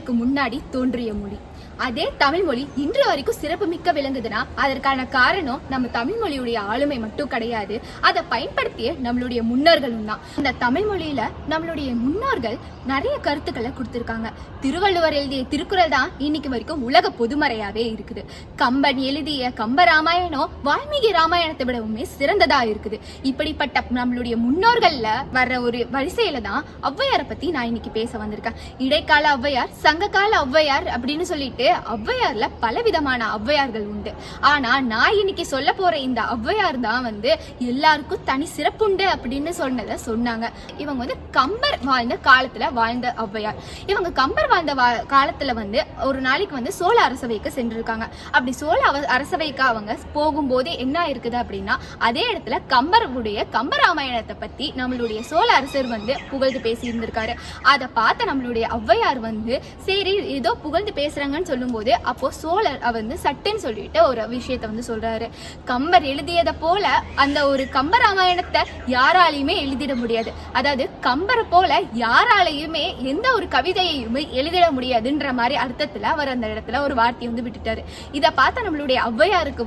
ஆண்டுகளுக்கு முன்னாடி தோன்றிய மொழி. அதே தமிழ் மொழி இன்று வரைக்கும் சிறப்பு மிக்க விளங்குதுன்னா அதற்கான காரணம் நம்ம தமிழ் மொழியுடைய ஆளுமை மட்டும் கிடையாது, அதை பயன்படுத்திய நம்மளுடைய முன்னோர்களும் தான். இந்த தமிழ் மொழியில நம்மளுடைய முன்னோர்கள் நிறைய கருத்துக்களை கொடுத்திருக்காங்க. திருவள்ளுவர் எழுதிய திருக்குறள் தான் இன்னைக்கு வரைக்கும் உலக பொதுமறையாவே இருக்குது. கம்பன் எழுதிய கம்ப ராமாயணம் வால்மீகி ராமாயணத்தை விடவுமே சிறந்ததா இருக்குது. இப்படிப்பட்ட நம்மளுடைய முன்னோர்கள்ல வர்ற ஒரு வரிசையில தான் ஔவையாரை பத்தி நான் இன்னைக்கு பேச வந்திருக்கேன். இடைக்கால ஔவையார், சங்ககால ஔவையார் அப்படின்னு சொல்லிட்டு ஔவையார்ல பலவிதமான ஔவையார்கள் உண்டு. ஆனா நான் இன்னைக்கு சொல்ல போற இந்த ஔவையார் தான் எல்லாருக்கும் தனி சிறப்புண்டு அப்படின்னு சொன்னாங்க. இவங்க கம்பர் வாழ்ந்த காலத்துல வாழ்ந்த ஔவையார். இவங்க கம்பர் வாழ்ந்த காலத்துல ஒரு நாளைக்கு சோழ அரசவைக்கு சென்றிருக்காங்க. அப்படி சோழ அரசவைக்கு அவங்க போகும்போதே என்ன இருக்குது அப்படின்னா, அதே இடத்துல கம்பருடைய கம்பராமாயணத்தை பத்தி நம்மளுடைய சோழ அரசர் புகழ்ந்து பேசி இருந்திருக்காரு. அதை பார்த்த நம்மளுடைய ஔவையார் சரி ஏதோ புகழ்ந்து பேசுறாங்கன்னு சொல்லும் போது அப்போ சோழர் சட்டுன்னு சொல்லிட்டு ஒரு விஷயத்த சொல்றாரு. கம்பர் எழுதியதை போல அந்த ஒரு கம்பராமாயணத்தை யாராலையுமே எழுதிட முடியாது. அதாவது கம்பரை போல யாராலையுமே எந்த ஒரு கவிதையுமே எழுதிட முடியாதுன்ற மாதிரி அர்த்தத்துல அவர் அந்த இடத்துல ஒரு வார்த்தையை விட்டுட்டாரு. இதை பார்த்த நம்மளுடைய ஔவையாருக்கு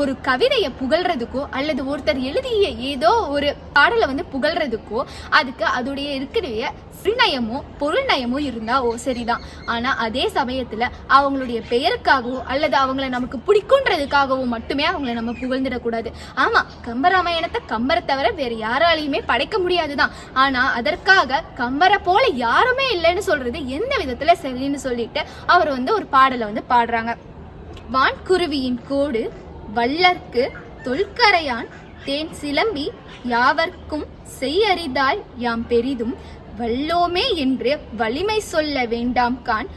ஒரு கவிதையை புகழ்றதுக்கோ அல்லது ஒருத்தர் எழுதிய ஏதோ ஒரு பாடலை புகழ்றதுக்கோ அதுக்கு அதோடைய இருக்கிற சிறுநயமோ பொருள் நயமோ இருந்தா சரிதான். ஆனா அதே சமயத்துல அவங்களுடைய பெயருக்காகவோ அல்லது அவங்களை நமக்கு பிடிக்கும்ன்றதுக்காகவும் மட்டுமே அவங்களை நம்ம புகழ்ந்துடக்கூடாது. ஆமா, கம்பராமாயணத்தை கம்பரை தவிர வேற யாராலையுமே படைக்க முடியாதுதான். ஆனா அதற்காக கம்பரை போல யாருமே இல்லைன்னு சொல்றது எந்த விதத்துல சரின்னு சொல்லிட்டு அவர் ஒரு பாடலை பாடுறாங்க. வான்குருவியின் கோடு வள்ளற்கு தொல்கரையான் தேன் சிலம்பி யாவர்க்கும் செய்யறிதால் யாம் பெரிதும் வல்லோமே என்று வலிமை சொல்ல வேண்டாம் கான்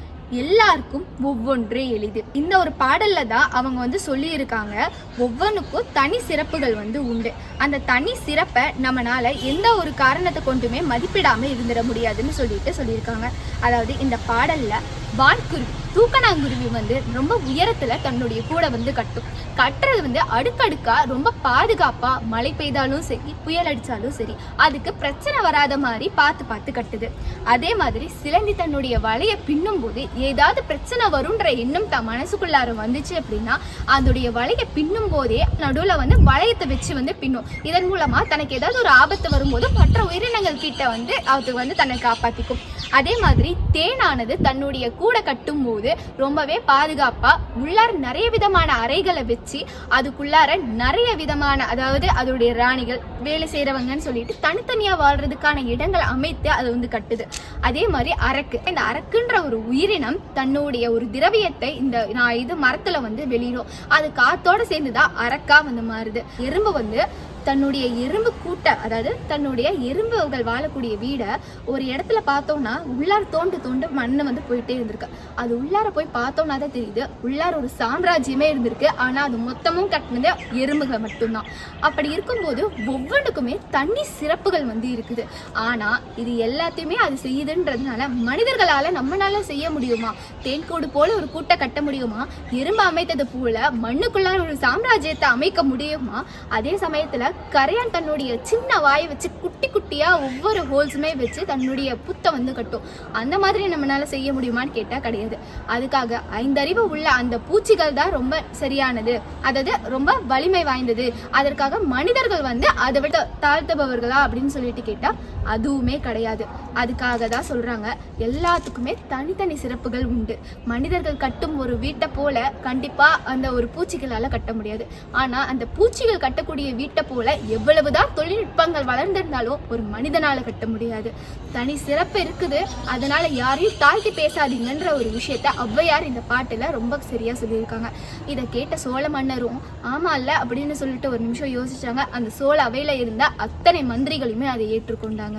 எல்லாருக்கும் ஒவ்வொன்றே எளிது. இந்த ஒரு பாடல்ல தான் அவங்க சொல்லி இருக்காங்க, ஒவ்வொன்றுக்கும் தனி சிறப்புகள் உண்டு. அந்த தனி சிறப்பை நம்மளால எந்த ஒரு காரணத்தை கொண்டுமே மதிப்பிடாம இருந்துட முடியாதுன்னு சொல்லியிருக்காங்க. அதாவது இந்த பாடல்ல வான்குருவி தூக்கணாங்குருவி ரொம்ப உயரத்துல தன்னுடைய கூட கட்டும். கட்டுறது அடுக்கடுக்கா ரொம்ப பாதுகாப்பா, மழை பெய்தாலும் சரி புயல் அடிச்சாலும் சரி அதுக்கு பிரச்சனை வராத மாதிரி பார்த்து கட்டுது. அதே மாதிரி சிலந்தி தன்னுடைய வலைய பின்னும் போது ஏதாவது பிரச்சனை வரும்ன்ற எண்ணம் தான் மனசுக்குள்ளார வந்துச்சு அப்படின்னா அதோடைய வலைய பின்னும் போதே நடுவுல வளையத்தை வச்சு பின்னும். இதன் மூலமா தனக்கு ஏதாவது ஒரு ஆபத்து வரும்போது மற்ற உயிரினங்கள் கிட்ட அது தன்னை காப்பாத்திக்கும். அதே மாதிரி தேனானது தன்னுடைய கூட கட்டும் போது ரொம்பவே பாதுகாப்பா உள்ளார நிறைய விதமான அறைகளை வச்சு அதுக்குள்ளார நிறைய விதமான, அதாவது அதோடைய ராணிகள் வேலை செய்யறவங்கன்னு சொல்லிட்டு தனித்தனியா வாழ்றதுக்கான இடங்களை அமைத்து அது கட்டுது. அதே மாதிரி அரக்கு, இந்த அரக்குன்ற ஒரு உயிரினம் தன்னுடைய ஒரு திரவியத்தை இது மரத்துல வெளியிடும். அது காத்தோட சேர்ந்துதான் அரக்கா மாறுது. எறும்பு தன்னுடைய எறும்பு கூட்ட, அதாவது தன்னுடைய எறும்புகள் வாழக்கூடிய வீடை ஒரு இடத்துல பார்த்தோம்னா உள்ளார தோண்டு மண்ணு போயிட்டே இருந்திருக்கு. அது உள்ளார போய் பார்த்தோம்னா தான் தெரியுது உள்ளார ஒரு சாம்ராஜ்யமே இருந்திருக்கு. ஆனா அது மொத்தமும் கட்டினது எறும்புகள் மட்டும்தான். அப்படி இருக்கும்போது ஒவ்வொன்றுக்குமே தனி சிறப்புகள் இருக்குது. ஆனா இது எல்லாத்தையுமே அது செய்யுதுன்றதுனால மனிதர்களால நம்மளால செய்ய முடியுமா? தேன்கூடு போல ஒரு கூட்டை கட்ட முடியுமா? எறும்பு அமைத்தது போல மண்ணுக்குள்ளார ஒரு சாம்ராஜ்யத்தை அமைக்க முடியுமா? அதே சமயத்துல கரையான் தன்னுடைய சின்ன வாயை வச்சு குட்டி குட்டியா ஒவ்வொரு ஹோல்ஸுமே வச்சு தன்னுடைய புத்தை கட்டும். அந்த மாதிரி நம்மளால செய்ய முடியுமான்னு கேட்டா கிடையாது. அதுக்காக 5 அறிவு உள்ள அந்த பூச்சிகள் தான் ரொம்ப சரியானது, அதாவது ரொம்ப வலிமை வாய்ந்தது. அதற்காக மனிதர்கள் அதை விட தாழ்த்துபவர்களா அப்படின்னு சொல்லிட்டு கேட்டா அதுவுமே கிடையாது. அதுக்காக தான் சொல்றாங்க எல்லாத்துக்குமே தனித்தனி சிறப்புகள் உண்டு. மனிதர்கள் கட்டும் ஒரு வீட்டை போல கண்டிப்பா அந்த ஒரு பூச்சிகளால கட்ட முடியாது. ஆனா அந்த பூச்சிகள் கட்டக்கூடிய வீட்டை போல எவ்வளவுதான் தொழில்நுட்பங்கள் வளர்ந்திருந்தாலும் ஒரு மனிதனால கட்ட முடியாது. தனி சிறப்பு இருக்குது. அதனால யாரையும் தாழ்த்தி பேசாதீங்கன்ற ஒரு விஷயத்த ஔவையார் இந்த பாட்டுல ரொம்ப சரியா சொல்லியிருக்காங்க. இதை கேட்ட சோழ மன்னரும் ஆமா இல்ல அப்படின்னு சொல்லிட்டு ஒரு நிமிஷம் யோசிச்சாங்க. அந்த சோழ அவையில இருந்த அத்தனை மந்திரிகளுமே அதை ஏற்றுக்கொண்டாங்க.